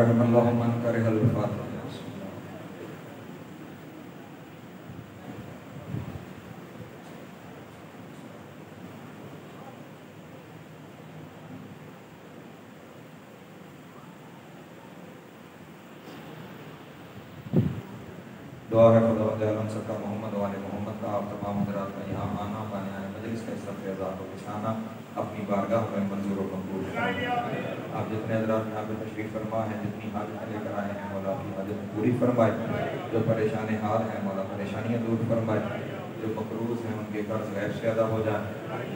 रहमल्लाहु मन करहल फातिहा। दुआ है खुदावंद आलम सल्लल्लाहु मोहम्मद वाले मोहम्मद का आप तमाम हज़रात का यहाँ आना पाने मजलिस का सब फैज़ात व निशाना अपनी बारगाह में मंजूर व कबूल फरमाए। आप जितने हज़रात यहाँ पे तशरीफ़ फरमा हैं, जितनी हाजतें लेकर आए हैं, मौला की हाजत पूरी फरमाए। जो परेशान हाल हैं मौला परेशानियाँ दूर फरमाए। जो मकरूज़ हैं उनके कर्ज गैर से अदा हो जाए।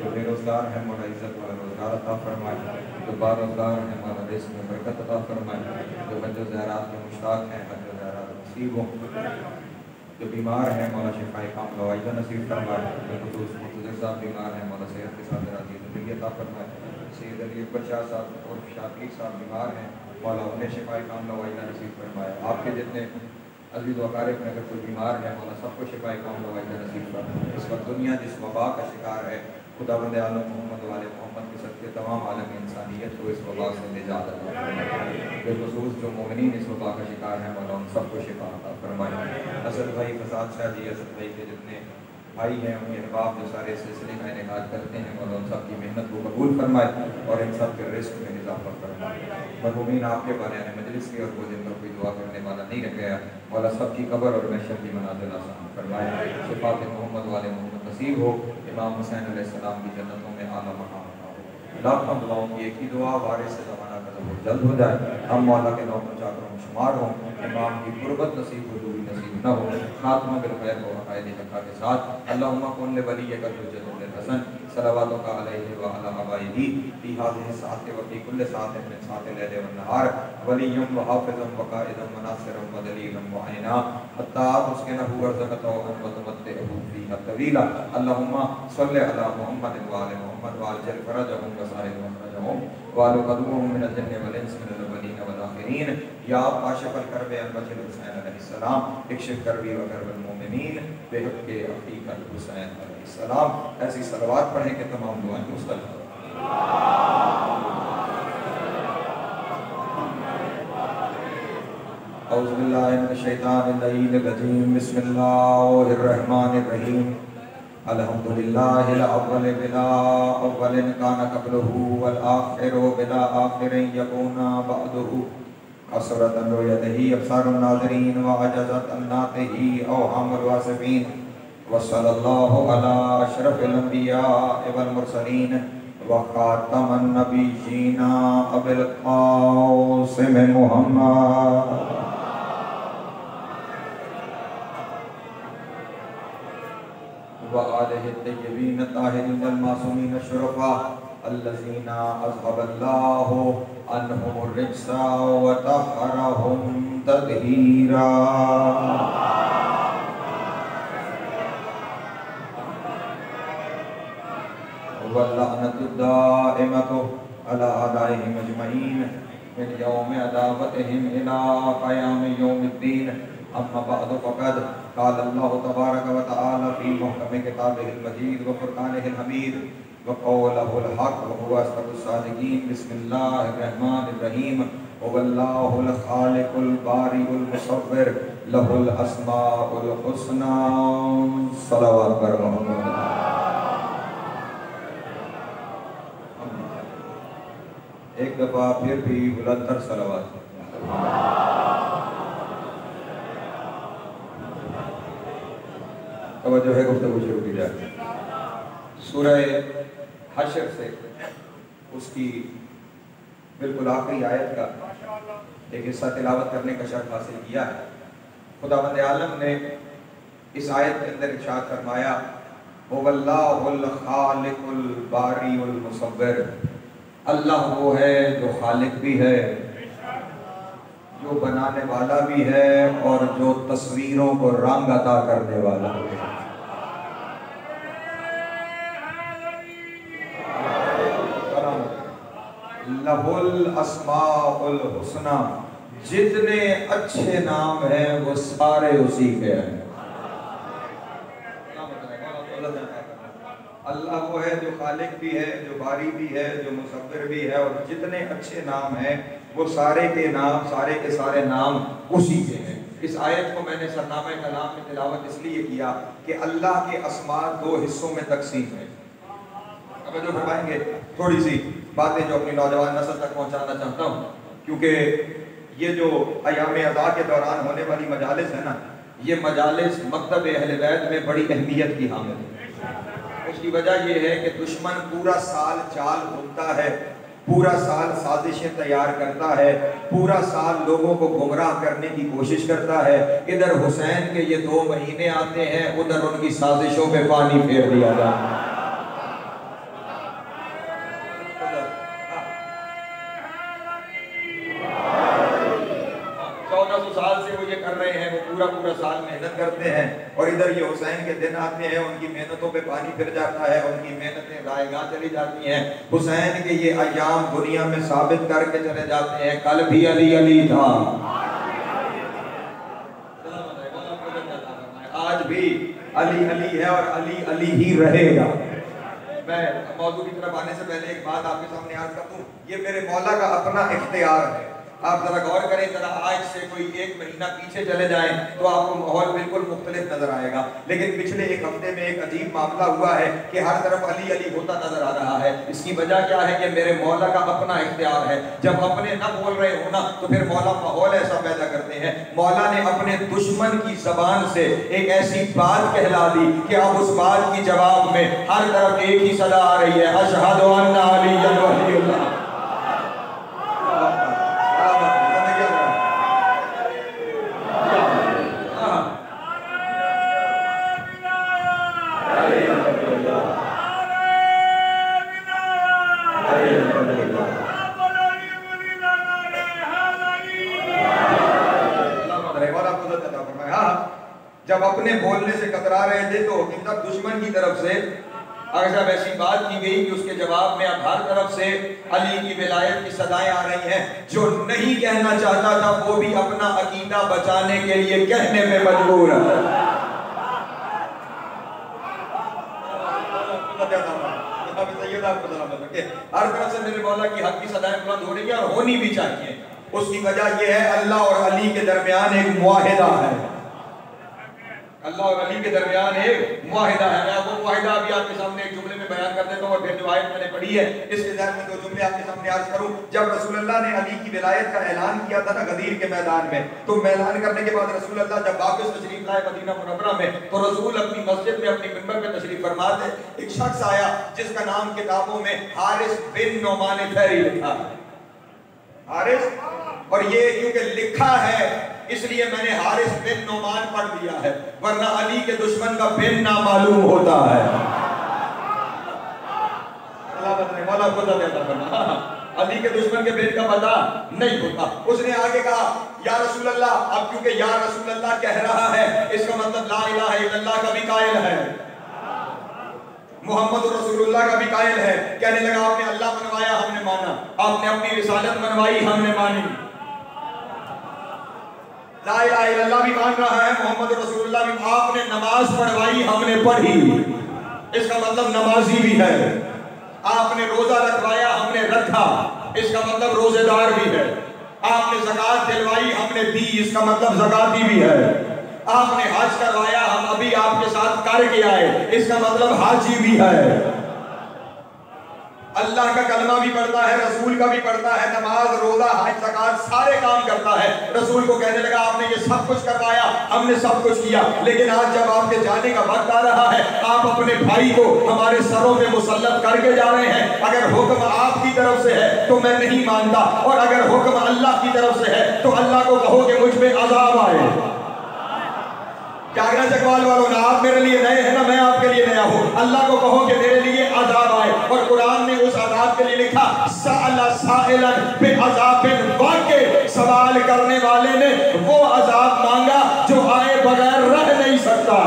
जो बेरोज़गार हैं मौला इज़्ज़त वाला रोज़गार अता फरमाए। जो बारोज़गार हैं मौला रिज़्क़ में बरकत अता फरमाए। जो हज व ज़ियारत के मुश्ताक़ हैं हज व ज़ियारत नसीब हों। जो बीमार हैं मौला शिफाए काम गवाइदा नसीब फरमाए। जो मुतज़र साहब बीमार हैं मौला सेहत के साथ राज़ी ज़िंदगी अता फरमाए। सैयद अली अकबर शाह साहब और शाफी साहब बीमार हैं मौला उन्हें शिफाए काम गवाइदा नसीब फरमाए। आपके जितने अज़ीज़ व अक़ारिब में अगर कोई बीमार है मौला सबको शिफाए काम गवाइदा नसीब फरमाए। इस वक्त दुनिया जिस वबा का शिकार है खुदावंद आलम मोहम्मद वाले मोहम्मद के सदक़े तमाम आलम इंसानियत को इस वबा से निजात अता फरमाए। बिलख़ुसूस जो मोमिनीन इस वबा का शिकार हैं मौला उन सबको शिफा अता फरमाए। असद भाई फसाद शाह जी, असद भाई के जितने भाई हैं उनके अहबाब जो सारे सिलसिले का इनेकाद करते हैं मौला उन सब की मेहनत को कबूल फरमाए और इन सब के रिस्क में इजाफा फरमाए। मरहूमीन आपके बारे में मजलिस के और वो जिन पर कोई दुआ करने वाला नहीं रह गया मौला सब की कब्र और महशर की मनाज़िल आसान फरमाए। सिफ़ात मोहम्मद वाले मोहम्मद नसीब हो। इमाम हुसैन अलैहिस्सलाम की जन्नतों में आला मकाम हो। लाखों दुआओं की एक ही दुआ वारिस से ज़माना का ज़बूर जल्द हो जाए। हम मौला के नौ चाकरों में शुमार हों। इमाम की कुर्बत नसीब हो दूरी नसीब न हो। खात्मा बिल खैर व अक़ाइद हक़्क़ा के साथ अल्लाहुम्मा कुन लि वलिय्यिका हुज्जतुल हसन सलवातुका अलैहि व अला आबाइही फी हाज़िहि साअति व फी कुल्लि साअतिन मिन साअतिल लैलि वन नहार वलिय्यन व हाफ़िज़न व क़ाइदन व नासिरन व दलीलन व ऐना हत्ता तुस्किनहु वर्ज़क़तहु व तुमत्तिअहु फ़ीहा तवीला। अल्लाहुम्मा सल्लि अला मुहम्मदिन व आलि मुहम्मद व अज्जिल फ़रजहुम व साहिल मख़रजहुम व अल क़दूमुहुम मिनल जिन्नि वल इंसि मिनल अव्वलीन वल आख़िरीन। या काशिफ़ल कर्बि अन वजहिल हुसैन अलैहिस्सलाम इक्शिफ़ कर्बी व कर्बल मोमिनीन बिहक़्क़ि अख़ीकल हुसैन अलैहिस्सलाम। ऐसी सलवात पढ़ें कि तमाम दुआएं मुस्तजब हों। औज़ु बिल्लाहि मिनश शैतानिर रजीम बिस्मिल्लाहिर रहमानिर रहीम। अल्हम्दुलिल्लाहिल अव्वल बिला अव्वलिन काना क़ब्लुहु वल आख़िरु बिला आख़िरिन यकूना बअदुहु। असरतन रुयतही अब्सारुन नाज़रीन व अजज़त अन्नातिही अवहामुल वासिफ़ीन। व सल्लल्लाहु अला अशरफिल अंबिया वल मुरसलीन व ख़ातमन नबिय्यीन अबिल क़ासिम मुहम्मद व आलिहि तय्यबीन ताहिरीन अल मासूमीन शुरफ़ा अल्लज़ीना अज़हबल्लाहु अन्हुमुर रिज्सा व तहहरहुम तत्हीरा। वल्लअनतु दाइमतु अला अदाइहिम अजमईन मिन यौमि अदावतिहिम इला क़यामि यौमिद्दीन। अम्मा बअदु फ़क़द क़ाल अल्लाहु तबारक व तआला फ़ी मुहकमि किताबिहिल मजीद व फ़ुरक़ानिहिल हमीद व क़ौलुहुल हक़्क़ व हुवा अस्दक़ुस सादिक़ीन। बिस्मिल्लाहिर रहमानिर रहीम। हुवल्लाहुल ख़ालिक़ुल बारिउल मुसव्विर लहुल अस्माउल हुस्ना। सलावत पर मोहम्मद। एक दफ़ा फिर भी बुलंदतर सलावत। तवज्जो है, गुफ्तगू शुरू की जाए। सूरह हश्र से उसकी बिल्कुल आखिरी आयत का एक हिस्सा तिलावत करने का शर्फ हासिल किया है। खुदावंद आलम ने इस आयत के अंदर इरशाद फरमाया हुवल्लाहुल खालिकुल बारिउल मुसव्विर। अल्लाह वो है जो खालिक भी है, जो बनाने वाला भी है और जो तस्वीरों को रंग अता करने वाला है। लहुल अस्माउल हुस्ना। जितने अच्छे नाम हैं वो सारे उसी के हैं। अल्लाह वो है जो खालिक भी है, जो बारी भी है, जो मुसव्विर भी है और जितने अच्छे नाम हैं वो सारे के नाम, सारे के सारे नाम उसी के हैं। इस आयत को मैंने सरनामा कलाम में तिलावत इसलिए किया कि अल्लाह के अस्मा दो हिस्सों में तकसीम है। अब जो फरमाएंगे थोड़ी सी बातें जो अपनी नौजवान नस्ल तक पहुंचाना चाहता हूँ, क्योंकि ये जो अयाम अज़ा के दौरान होने वाली मजालिस है ना, ये मजालिस मकतब अहले बैत में बड़ी अहमियत की हामिल है। उसकी वजह यह है कि दुश्मन पूरा साल चाल घूमता है, पूरा साल साजिशें तैयार करता है, पूरा साल लोगों को गुमराह करने की कोशिश करता है। इधर हुसैन के ये 2 महीने आते हैं, उधर उनकी साजिशों पे पानी फेर दिया जाता है। 1400 साल से वो ये कर रहे हैं, वो पूरा साल मेहनत करते हैं, और इधर ये हुसैन के दिन आते हैं, उनकी मेहनतों पे पानी फिर जाता है, उनकी मेहनतें रायगा चली जाती हैं। हुसैन के ये अयाम दुनिया में साबित करके चले जाते हैं, कल भी अली अली था, आज भी अली अली है और अली अली ही रहेगा। मैं मौजूद की तरफ आने से पहले एक बात आपके सामने अर्ज कर दूं, ये मेरे मौला का अपना इख्तियार है। आप जरा गौर करें, जरा आज से कोई 1 महीना पीछे चले जाएं तो आपको माहौल बिल्कुल मुख्तलिफ नजर आएगा। लेकिन पिछले 1 हफ्ते में एक अजीब मामला हुआ है कि हर तरफ अली अली होता नजर आ रहा है। इसकी वजह क्या है कि मेरे मौला का अपना इख्तियार है। जब अपने न बोल रहे हो ना तो फिर मौला माहौल ऐसा पैदा करते हैं। मौला ने अपने दुश्मन की जबान से एक ऐसी बात कहला दी कि अब उस बात की जवाब में हर तरफ एक ही सदा आ रही है, अशहदु अन्ना अलिय्यन वलियुल्लाह। जब अपने बोलने से कतरा रहे थे तो जब दुश्मन की तरफ से अगर जब ऐसी बात की गई कि उसके जवाब में अब हर तरफ से अली की विलायत की सदाएं आ रही हैं, जो नहीं कहना चाहता था वो भी अपना अकीदा बचाने के लिए कहने में मजबूर है। हर तरफ से मेरे मौला की हक की सदाएं बुलंद हो रही है और होनी भी चाहिए। उसकी वजह यह है अल्लाह और अली के दरमियान एक मुआहिदा है। अल्लाह और अली के दरमियान एक मुआहिदा है। मैं वो मुआहिदा अभी आपके सामने एक जुमले में बयान कर देता हूँ और फिर जो आयत मैंने पढ़ी है इसके ज़हन में 2 जुमले आपके सामने अर्ज करूँ। जब रसूलुल्लाह ने अली की विलायत का ऐलान किया था ना गदीर के मैदान में, तो ऐलान करने के बाद रसूलुल्लाह जब वापस तशरीफ लाए मदीना मुनव्वरा में, तो रसूल अपनी मस्जिद में अपनी मिंबर पे तशरीफ फरमा थे। एक शख्स आया जिसका नाम किताबों में हारिस बिन नौमान फहरी लिखा है। हारिस, और ये क्योंकि लिखा है इसलिए मैंने हारिस बिन नौमान पढ़ दिया है, वरना अली के दुश्मन का बिन ना मालूम होता है। अली के दुश्मन के बिन का पता नहीं होता। उसने आगे कहा या रसूल अल्लाह, अब क्योंकि या रसूल अल्लाह कह रहा है इसका मतलब ला इलाहा इल्लल्लाह का भी कायल है, मोहम्मद रसूलुल्लाह का भी कायल है। कहने लगा आपने अल्लाह मनवाया हमने माना, आपने अपनी रिसालत मनवाई हमने मानी, ला इलाहा इल्लल्लाह भी मान रहा है, मोहम्मद रसूलुल्लाह भी, आपने नमाज पढ़वाई हमने पढ़ी, इसका मतलब नमाजी भी है। आपने रोजा रखवाया हमने रखा, इसका मतलब रोजेदार भी है। आपने ज़कात दिलवाई हमने दी, इसका मतलब ज़काती भी है। आपने हज करवाया हम अभी आपके साथ करके आए, इसका मतलब हाजी भी है। अल्लाह का कलमा भी पढ़ता है, रसूल का भी पढ़ता है, नमाज रोजा हज ज़कात सारे काम करता है। रसूल को कहने लगा आपने ये सब कुछ करवाया, हमने सब कुछ किया, लेकिन आज जब आपके जाने का वक्त आ रहा है आप अपने भाई को हमारे सरों पे मुसल्लत करके जा रहे हैं। अगर हुक्म आपकी तरफ से है तो मैं नहीं मानता, और अगर हुक्म अल्लाह की तरफ से है तो अल्लाह को कहो कि मुझ पे अज़ाब आए। जागरण चकवाल वालों, ना आप मेरे लिए नए हैं ना मैं आपके लिए नया हूँ। अल्लाह को कहो कि मेरे लिए अज़ाब आए, और कुरान ने उस अज़ाब के लिए लिखा सअला साइलन बिअज़ाबिन वाक़ि, सवाल करने वाले ने वो अज़ाब मांगा जो आए बगैर रह नहीं सकता।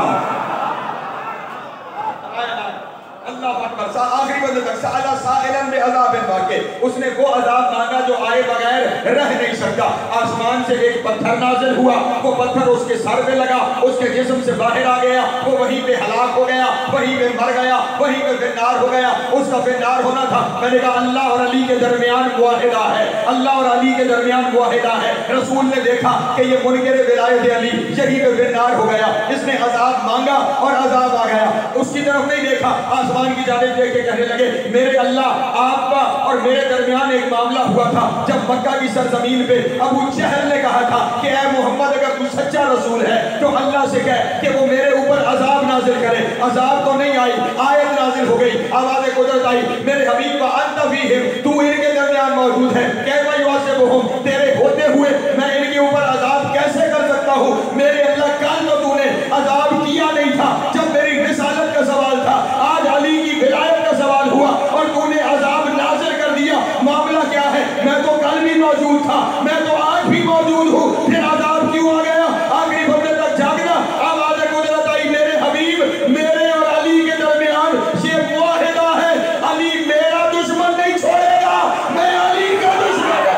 अल्लाह अकबर, आखिरी बंदे तक साला साइलन बे अज़ाबिन वाक़े, उसने वो अज़ाब मांगा जो आए बगैर रह नहीं सकता। आसमान से एक पत्थर नाज़िल हुआ, वो पत्थर उसके सर पे लगा, उसके जिस्म से बाहर आ गया, वो वहीं पे हलाक हो गया, वहीं पे मर गया, वहीं पे फिन्नार हो गया। उसका फिन्नार होना था। मैंने कहा अल्लाह और अली के दरमियान मुआहिदा है, अल्लाह और अली के दरमियान मुआहिदा है। रसूल ने देखा कि ये मुनकिर विलायत अली यहीं पे फिन्नार हो गया, इसने अज़ाब मांगा और अज़ाब आ गया। उसकी तरफ नहीं देखा, आसमान की जानिब देख के कहने लगे मेरे अल्लाह आपका और मेरे दरमियान एक मामला हुआ था जब मक्का की सरजमीन पे अबू जहल ने कहा था कि ऐ मोहम्मद अगर तू सच्चा रसूल है तो अल्लाह से कह कि वो मेरे ऊपर अज़ाब नाजिल करे। अज़ाब तो नहीं आई, आयत नाजिल हो गई, आवाज़ कुदरत आई, मेरे हबीब का अंत फीहिम, तू इनके दरमियान मौजूद है। कैफ़ा युअज़्ज़िबुहुम, तेरे होते हुए मैं इनके ऊपर अज़ाब कैसे कर सकता हूँ। मेरे अल्लाह कल तो तूने अज़ाब किया नहीं था जब मेरी रिसालत का सवाल था, आज अली की विलायत का सवाल हुआ और तूने अज़ाब नाज़िल कर दिया। मामला क्या है? मैं तो कल भी मौजूद था, मैं तो आज भी मौजूद हूँ, फिर अज़ाब क्यों आ गया? आखिरी बंदे तक जागना, आवाज़ कुदरत आई, मेरे हबीब मेरे और अली के दरमियान ये मुआहिदा है, अली मेरा दुश्मन नहीं छोड़ेगा, मैं अली का दुश्मन है।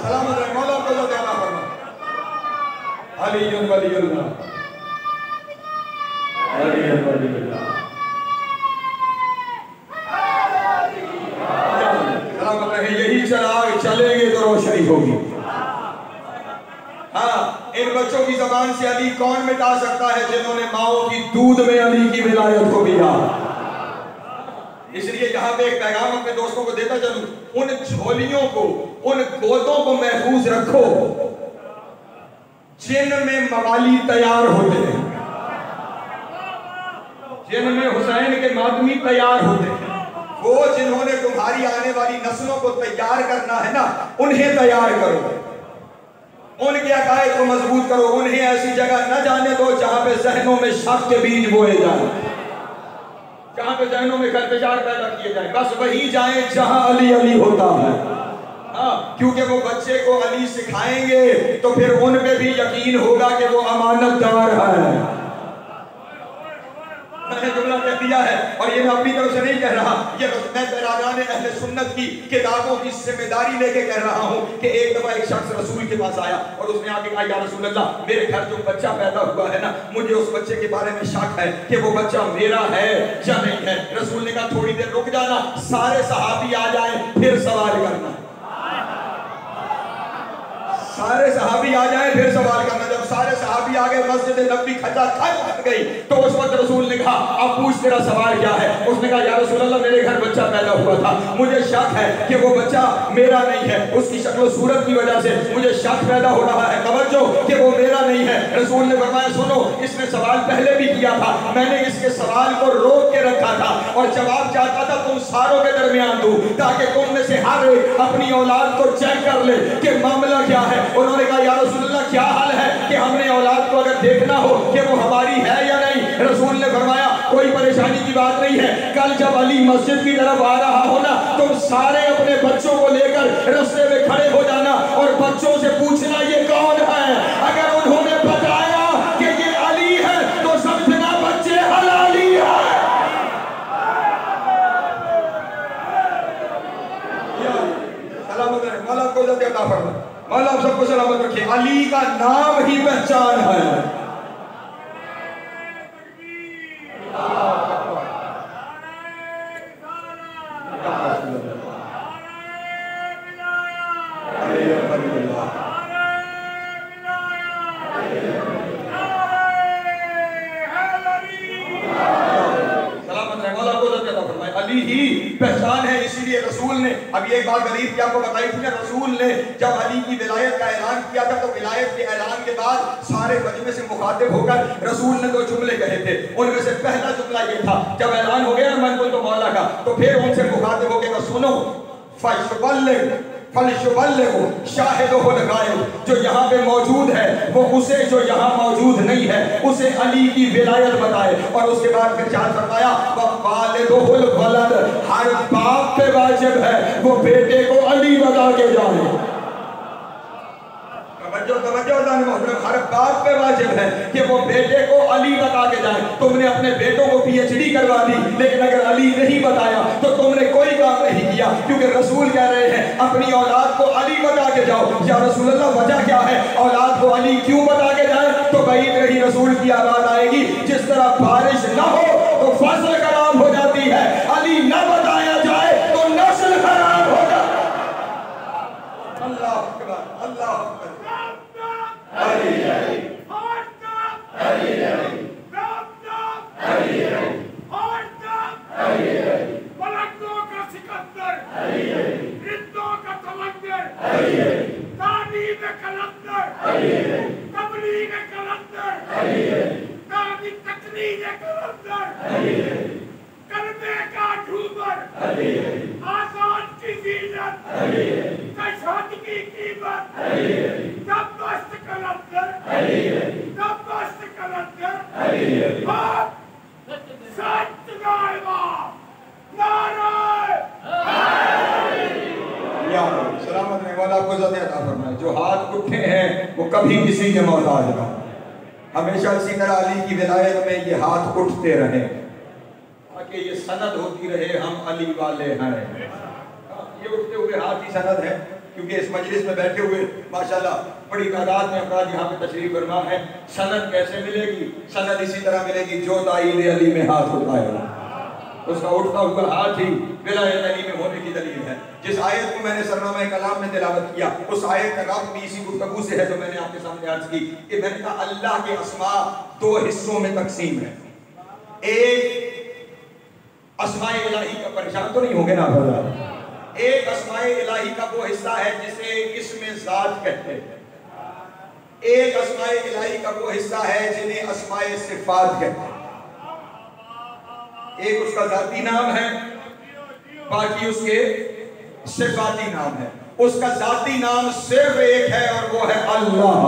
सलामत रहे मौला को जो देना फरमा अली वलीउल्लाह, अली वलीउल्लाह। सलामत रहे, यही चिराग चलेंगे तो रोशनी होगी। हाँ, इन बच्चों की जबान से अली कौन मिटा सकता है जिन्होंने माओ की दूध में अली की विलायत को पिया। इसलिए यहाँ पे एक पैगाम अपने दोस्तों को देता चलूं, उन झोलियों को, उन गोदों को महफूज रखो जिनमें मवाली तैयार होते हैं, जिनमें हुसैन के मातमी तैयार होते हैं। वो जिन्होंने तुम्हारी आने वाली नस्लों को तैयार करना है ना, उन्हें तैयार करो, उनके अकायद को मजबूत करो, उन्हें ऐसी जगह न जाने दो जहां पे जहनों में शक के बीज बोए जाए, जहां पे जहनों में खरपेजार पैदा किए जाए। बस वही जाए जहां अली अली होता है। हाँ, क्योंकि वो बच्चे को अली सिखाएंगे तो फिर उन पे भी यकीन होगा कि वो अमानतदार है। मैंने जुमला कह दिया है और ये मैं अपनी तरफ से नहीं कह रहा, ये मैं बरादान अहले सुन्नत की किताबों की जिम्मेदारी लेके कह रहा हूँ कि एक दफा एक शख्स रसूल के पास आया और उसने आके कहा या रसूल अल्लाह, मेरे घर जो बच्चा पैदा हुआ है ना, मुझे उस बच्चे के बारे में शक है कि वो बच्चा मेरा है या नहीं है। रसूल ने कहा थोड़ी देर रुक जाना, सारे सहाबी आ जाए फिर सवाल करना, सारे सहाबी आ जाए फिर सवाल करना। जब सारे सहाबी आ गए, मस्जिद नबवी खचाखच भर गई, तो उस वक्त रसूल ने कहा अब पूछ तेरा सवाल क्या है। उसने कहा या रसूल अल्लाह, मेरे घर बच्चा पैदा हुआ था, मुझे शक है कि वो बच्चा मेरा नहीं है, उसकी शक्ल सूरत की वजह से मुझे शक पैदा हो रहा है, तवज्जो, कि वो मेरा नहीं है। रसूल ने फरमाया सुनो, इसने सवाल पहले भी किया था, मैंने इसके सवाल को रोक के रखा था और जवाब चाहता था तुम सारों के दरमियान दूं, ताकि तुम में से हर एक अपनी औलाद को चेक कर ले कि मामला क्या है। उन्होंने कहा या रसूल अल्लाह, क्या हाल है कि हमने औलाद को अगर देखना हो कि वो हमारी है या नहीं। रसूल ने फरमाया कोई परेशानी की बात नहीं है, कल जब अली मस्जिद की तरफ आ रहा हो ना, तुम सारे अपने बच्चों को लेकर रास्ते में खड़े हो जाना और बच्चों से पूछना ये कौन है। अगर उन्होंने बताया कि ये अली है तो समझना बच्चे हलाली है। सलामत रहे, मौला को इज्जत अता फरमाए, मौला आप सबको सलामत रखे। अली का नाम ही पहचान है। अली ही पहचान है, इसीलिए रसूल ने, अब ये एक बात गरीब की आपको बताई थी ना, रसूल ने जब अली की विलायत का ऐलान किया था तो विलायत के ऐलान के बाद सारे मजमे से मुखातिब होकर रसूल ने 2 जुमले कहे थे। उनमें से पहला जुमला ये था, जब ऐलान हो गया ना मन तो मौला का, तो फिर उनसे मुखातिब होकर सुनो जो यहाँ पे मौजूद है वो उसे जो यहाँ मौजूद नहीं है उसे अली की विलायत बताए। और उसके बाद फिर चार फरमाया हर बाप पे वाजिब है वो बेटे को अली बता के जाने। हर बाप पे वाजिब है कि वो बेटे को अली बता के जाए। तुमने अपने बेटों को PhD करवा दी, लेकिन अगर अली नहीं बताया तो तुमने कोई काम नहीं किया, क्योंकि रसूल कह रहे हैं अपनी औलाद को अली बता के जाओ। या रसूल अल्लाह, वजह क्या है औलाद को अली क्यों बता के जाए? तो बईद रही रसूल की आवाज आएगी, जिस तरह बारिश ना हो तो फसल खराब हो जाती है, अली ना बताया जाए तो नस्ल खराब हो जाती है। अल्लाह अकबर, अल्लाह अकबर। अली अली अली अली अली अली मलकों का सिकंदर, रिद्दों का तमंदर, तारीब कलंदर, तबलीग कलंदर, तारी तकरीर कलंदर, कलमे का झूमर, आजान की जीनत, कशाद की कीमत, दबस्त कलंदर, दबस्त कलंदर, और सत्य सलामत रहने वाला आपको ज़्यादा अता फरमाए। जो हाथ उठे हैं वो कभी किसी के मोहताज ना, हमेशा इसी तरह अली की विलायत में ये हाथ उठते रहे, ताकि ये सनद होती रहे हम अली वाले हैं। ये उठते हुए हाथ ही सनद है, क्योंकि इस मजलिस में बैठे हुए माशाल्लाह बड़ी तादाद में अफराद यहाँ पे तशरीफ फरमा है। सनद कैसे मिलेगी? सनद इसी तरह मिलेगी, जो दाईर अली में हाथ उठाएगा उसका उठता हुआ हाथ ही विलायत अली में होने की दलील है। जिस आयत को मैंने सरनामा कलाम में तिलावत किया, उस आयत का रब्त भी इसी गुफ्तगू से है जो मैंने आपके सामने अर्ज की कि मैंने कहा अल्लाह के अस्मा दो हिस्सों में तकसीम है। एक अस्माए इलाही का, परेशान तो नहीं होंगे ना आप? एक अस्माए इलाही का वो हिस्सा है जिसे इसमें ज़ात कहते हैं, एक अस्माए इलाही का वो हिस्सा है जिन्हें अस्माए सिफात कहते हैं। एक उसका जाती नाम है, बाकी उसके सिफाती नाम है। उसका जाती नाम सिर्फ एक है और वो है अल्लाह।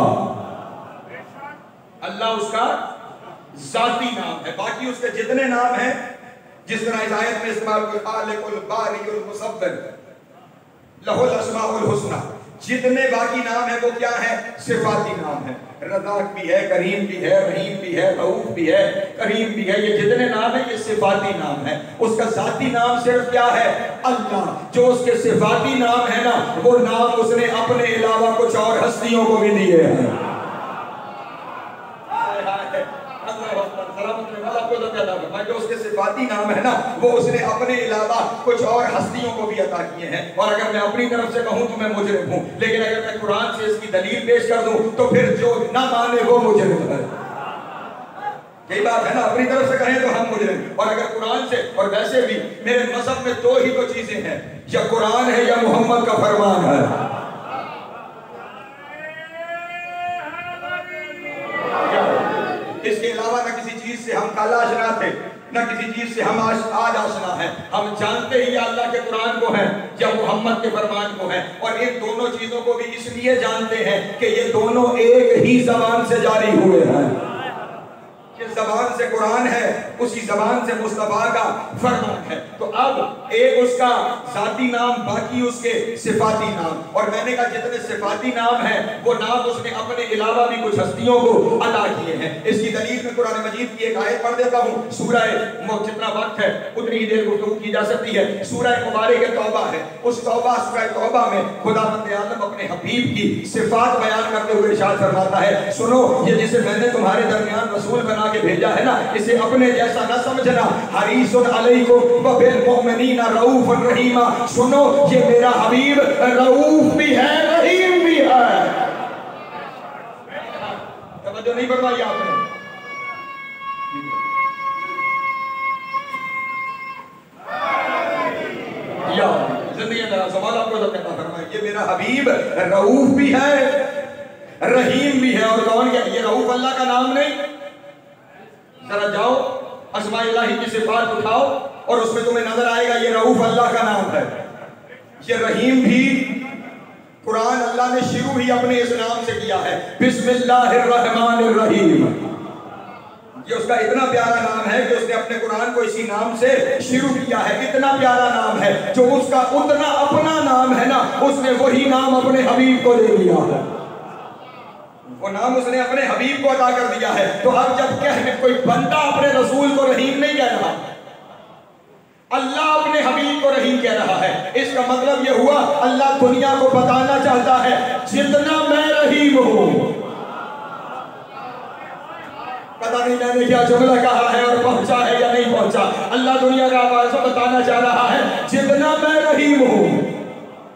अल्लाह उसका जाती नाम है, बाकी उसके जितने नाम हैं, जिस तरह इस आयत में इस्तेमाल खालिकुल बारिउल मुसव्विर लहुल अस्माउल हुस्ना, जितने बाकी नाम है वो क्या है? सिफाती नाम है। रज़ाक भी है, करीम भी है, रहीम भी है, रऊफ भी है, करीम भी है। ये जितने नाम है ये सिफाती नाम है। उसका जाती नाम सिर्फ क्या है? अल्लाह। जो उसके सिफाती नाम है ना, वो नाम उसने अपने अलावा कुछ और हस्तियों को भी दिए हैं। जो उसके सिफाती नाम है ना, वो उसने अपने अलावा कुछ और हस्तियों को भी अता किए हैं। और अगर मैं अपनी तरफ से कहूं तो मैं मुजरिम हूं, लेकिन अगर मैं कुरान से इसकी दलील पेश कर दूं तो फिर जो ना माने वो मुजरिम है। यही बात है ना, अपनी तरफ से कहें तो हम मुजरिम, और अगर कुरान से, और वैसे भी मेरे मजहब में दो ही तो चीजें हैं, या कुरान है या मोहम्मद का फरमान है। इसके अलावा न किसी चीज से हम कल आशना थे, न किसी चीज से हम आज आशना है। हम जानते ही अल्लाह के कुरान को है या मोहम्मद के फरमान को है, और इन दोनों चीजों को भी इसलिए जानते हैं कि ये दोनों एक ही जबान से जारी हुए हैं। जिस जबान से कुरान है उसी जबान से मुस्तफा का फरमान है। तो अब एक उसका जाती नाम, बाकी उसके सिफाती नाम। और मैंने कहा जितने सिफाती नाम हैं वो नाम उसने अपने अलावा भी कुछ हस्तियों को अता किए हैं। इसकी दलील में कुरान मजीद की एक आयत पढ़ देता हूँ। सूरह, जितना वक्त है उतनी ही देर गुफ्तगू की जा सकती है। सूरह मुबारक तौबा है, उस सूरह तौबा में खुदावंद आलम अपने हबीब की सिफात बयान करते हुए इरशाद फरमाता है, सुनो ये जिसे मैंने तुम्हारे दरमियान रसूल बना के भेजा है ना, इसे अपने जैसा न समझना। हरीसुन अलैकुम व बिल मुमिनीना रऊफुर रहीमा। सुनो ये मेरा हबीब रऊफ भी है, रहीम भी है। तवज्जो नहीं फरमाई आपने? या जिंदगी का सवाल आपको तो कहता फरमाया, ये मेरा हबीब रऊफ भी है, रहीम भी है। और कौन क्या? ये रऊफ अल्लाह का नाम नहीं। जरा जाओ अस्माए इलाही की सिफात उठाओ और उसमें तुम्हें नजर आएगा ये रऊफ अल्लाह का नाम है। ये रहीम भी कुरान अल्लाह ने शुरू ही अपने इस नाम से किया है, बिस्मिल्लाहिर्रहमानिर्रहीम। ये उसका इतना प्यारा नाम है कि उसने अपने कुरान को इसी नाम से शुरू किया है। इतना प्यारा नाम है जो उसका उतना अपना नाम है ना, उसने वही नाम अपने हबीब को दे दिया है। वो नाम उसने अपने हबीब को अता कर दिया है। तो अब जब कोई बंदा अपने रसूल को रहीम नहीं कह रहा, अल्लाह अपने हबीब को रहीम कह रहा है, इसका मतलब ये हुआ अल्लाह दुनिया को बताना चाहता है जितना मैं रहीम हूं। पता नहीं मैंने क्या जुमला कहा है और पहुंचा है या नहीं पहुंचा। अल्लाह दुनिया का आवाज से बताना चाह रहा है जितना मैं रहीम हूं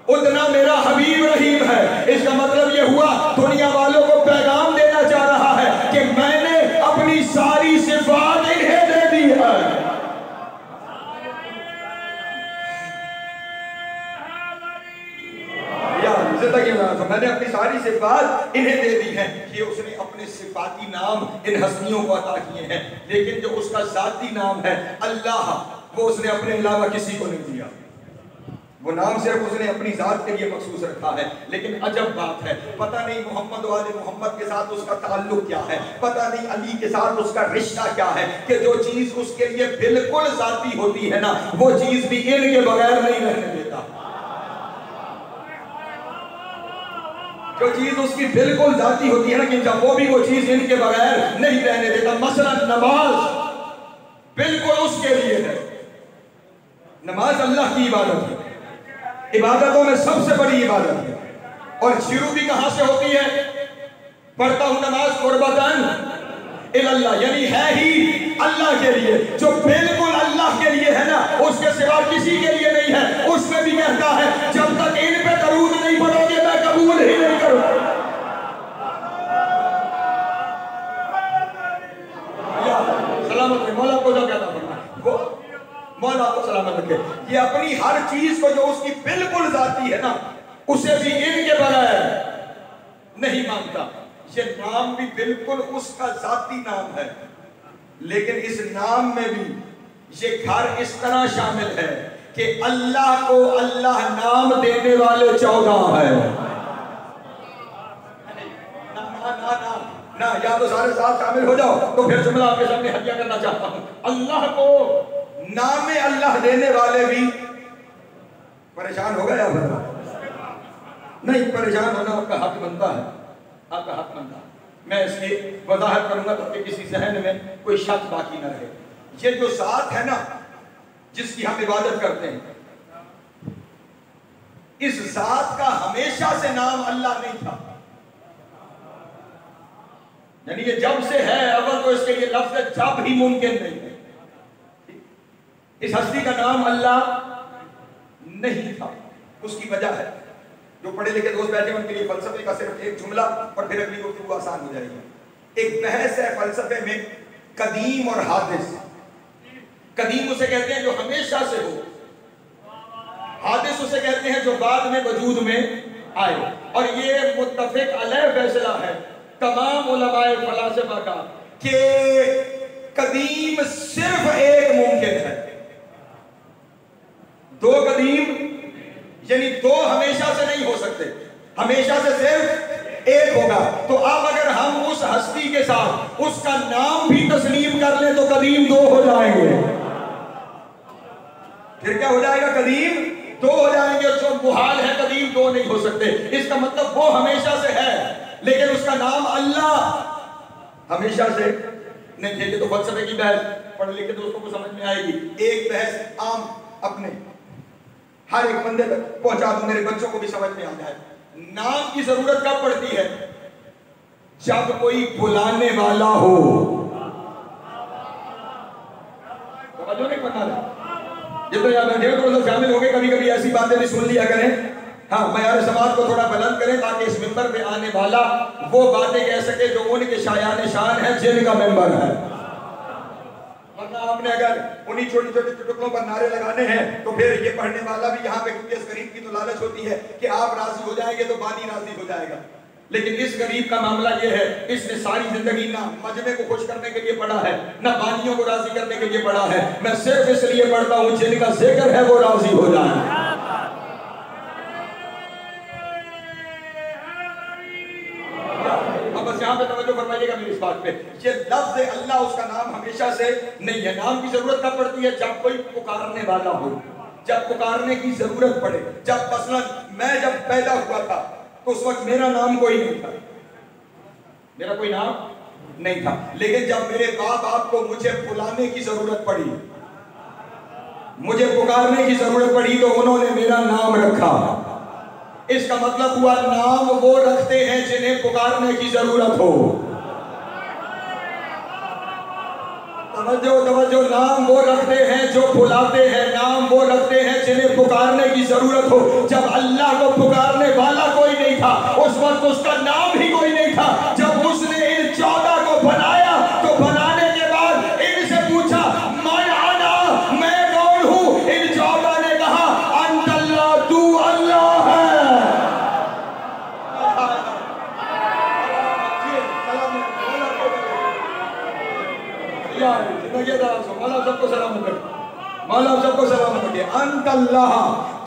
उतना मेरा हबीब रहीम है। इसका मतलब ये हुआ दुनिया वालों को पैगाम देना चाह रहा है कि मैंने अपनी सारी सिफात इन्हें दे दी है। तो मैंने अपनी सारी सिफात इन्हें दे दी है। ये उसने अपने सिफाती नाम इन हस्तियों को अता किए हैं, लेकिन जो उसका जाती नाम है अल्लाह, वो उसने अपने अलावा किसी को नहीं दिया। वो नाम सिर्फ उसने अपनी जात के लिए मखसूस रखा है। लेकिन अजब बात है, पता नहीं मोहम्मद वाले मोहम्मद के साथ उसका ताल्लुक क्या है, पता नहीं अली के साथ उसका रिश्ता क्या है कि जो चीज उसके लिए बिल्कुल जाती होती है ना, वो चीज भी इनके बगैर नहीं रहने देता। जो चीज उसकी बिल्कुल जाती होती है ना, कि वो भी वो चीज इनके बगैर नहीं रहने देता। मसलन नमाज बिल्कुल उसके लिए है। नमाज अल्लाह की इबादत है, इबादतों में सबसे बड़ी इबादत है। और शुरू भी कहां से होती है? पढ़ता हूं नमाज कुर्बतन इल्लल्लाह, यानी है ही अल्लाह के लिए। जो बिल्कुल अल्लाह के लिए है ना, उसके सिवा किसी के लिए नहीं है। उसमें भी कहता है जब तक इन पे दरूद नहीं पढ़ोगे मैं कबूल ही नहीं करूंगा। सलामत रहे मौला को, जो कहता वो मौला को सलामत रखे। ये अपनी हर चीज को जो उसकी बिल्कुल जाती है ना, उसे भी इनके बगैर नहीं मानता। ये नाम भी बिल्कुल उसका जाती नाम है, लेकिन इस नाम में भी ये घर इस तरह शामिल है कि अल्लाह को अल्लाह नाम देने वाले 14 है। ना ना ना ना ना, या तो सारे साथ शामिल हो जाओ, तो फिर जुमला आपके सामने हत्या करना चाहता हूं। अल्लाह को नाम में अल्लाह देने वाले भी परेशान हो गए। नहीं, परेशान होना आपका हक बनता है, आपका हक बनता है। मैं इसकी वजाहत करूंगा ताकि किसी जहन में कोई शक बाकी न रहे। ये जो जात है ना जिसकी हम इबादत करते हैं, इस जात का हमेशा से नाम अल्लाह नहीं था। यानी ये जब से है, अगर तो इसके लिए लफ्ज़ जब ही मुमकिन नहीं है। इस हस्ती का नाम अल्लाह नहीं था। उसकी वजह है, जो पढ़े लिखे दोस्त बैठे उनके लिए फलसफे का सिर्फ एक जुमला और फिर अगली गुफ्तगू आसान हो जाएगी। एक बहस है फलसफे में, कदीम और हादिस। कदीम उसे कहते हैं जो हमेशा से हो, हादिस उसे कहते हैं जो बाद में वजूद में आए। और ये मुत्तफिक अलैह फैसला है तमाम उलमाए फलसफा का कि कदीम सिर्फ एक मुमकिन है। दो कदीम यानी दो हमेशा से नहीं हो सकते, हमेशा से सिर्फ एक होगा। तो अब अगर हम उस हस्ती के साथ उसका नाम भी तस्लीम कर ले तो कदीम दो हो जाएंगे। फिर क्या हो जाएगा? कदीम दो हो जाएंगे। जो मुहाल है कदीम दो नहीं हो सकते। इसका मतलब वो हमेशा से है, लेकिन उसका नाम अल्लाह हमेशा से नहीं है। ये तो फलसफे की बहस पढ़े लिखे दोस्तों को समझ में आएगी। एक बहस आम अपने हर एक बंदे तक पहुंचा दूं, मेरे बच्चों को भी समझ में आ जाए। नाम की जरूरत कब पड़ती है? जब कोई बुलाने वाला हो। तो नहीं पता ये तो यार बैठे हो तो शामिल हो गए, कभी कभी ऐसी बातें भी सुन लिया करें। हाँ, मयार समाज को थोड़ा बुलंद करें ताकि इस मिंबर पे आने वाला वो बातें कह सके जो उनके शायान शान है, जिनका मेंबर है। वरना आपने अगर उन्हीं छोटी छोटी चुटकुलों पर नारे लगाने हैं तो फिर ये पढ़ने वाला भी यहाँ पे, क्योंकि इस गरीब की तो लालच होती है कि आप राजी हो जाएंगे तो बानी राजी हो जाएगा। लेकिन इस गरीब का मामला ये है, इसने सारी जिंदगी ना मजमे को खुश करने के लिए पढ़ा है, ना बानियों को राजी करने के लिए पढ़ा है। मैं सिर्फ इसलिए पढ़ता हूँ जिनका जिक्र है वो राजी हो जाए। अब बस यहाँ पे तवज्जो फरमाइएगा मेरी इस बात पे। ये लफ्ज़ अल्लाह उसका नाम हमेशा से नहीं है। नाम की जरूरत कब पड़ती है? जब कोई पुकारने वाला हो, जब पुकारने की जरूरत पड़े। जब मसलन मैं जब पैदा हुआ था तो उस वक्त मेरा नाम कोई नहीं था। मेरा कोई नाम नहीं था। लेकिन जब मेरे माँ बाप को मुझे बुलाने की जरूरत पड़ी, मुझे पुकारने की जरूरत पड़ी, तो उन्होंने मेरा नाम रखा। इसका मतलब हुआ नाम वो रखते हैं जिन्हें पुकारने की जरूरत हो। तवज्जो, नाम वो रखते हैं जो बुलाते हैं, नाम वो रखते हैं जिन्हें पुकारने की जरूरत हो। जब अल्लाह को पुकारने वाला कोई नहीं था, उस वक्त उसका नाम ही कोई नहीं था। जब उसने इन 14 को बनाया, तो बनाने के बाद इनसे पूछा मन आना, मैं कौन हूं? इन 14 ने कहा अंतल्लाह, तू अल्लाह है। मौला सबको सलामत रखे, मौला सबको सलामत रखे। अंतल्लाह,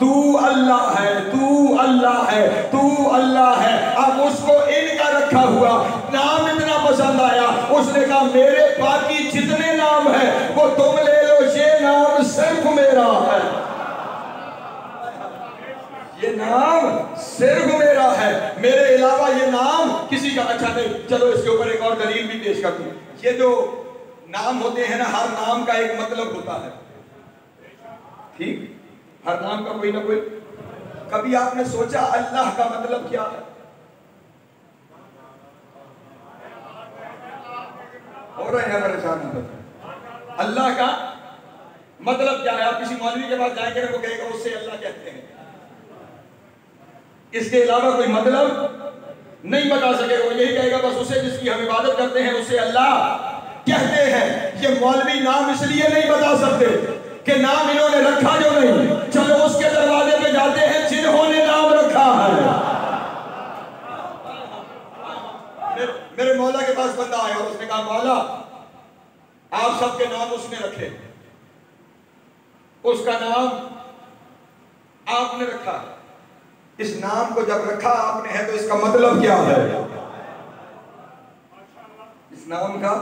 तू अल्लाह है, तू अल्लाह है, तू अल्लाह है। अब उसको इनका रखा हुआ नाम इतना पसंद आया, उसने कहा मेरे बाकी जितने नाम है वो तुम ले लो, ये नाम सिर्फ मेरा है, ये नाम सिर्फ मेरा है, मेरे अलावा ये नाम किसी का अच्छा नहीं। चलो इसके ऊपर एक और दलील भी पेश कर दूं। ये जो नाम होते हैं ना, हर नाम का एक मतलब होता है, ठीक? हर नाम का कोई ना कोई। कभी आपने सोचा अल्लाह का मतलब क्या है? हो रहे हैं परेशान। अल्लाह का मतलब क्या है? आप किसी मौलवी के पास जाएंगे ना, वो कहेगा उससे अल्लाह कहते हैं, इसके अलावा कोई मतलब नहीं बता सकेगा। वो यही कहेगा बस उसे जिसकी हम इबादत करते हैं उससे अल्लाह कहते हैं। ये मौलवी नाम इसलिए नहीं बता सकते कि नाम इन्होंने रखा जो नहीं। चलो उसके दरवाजे पे जाते हैं जिन्होंने नाम रखा है। मेरे मौला के पास बंदा आया और उसने कहा मौला आप सबके नाम उसने रखे, उसका नाम आपने रखा। इस नाम को जब रखा आपने है तो इसका मतलब क्या है? इस नाम का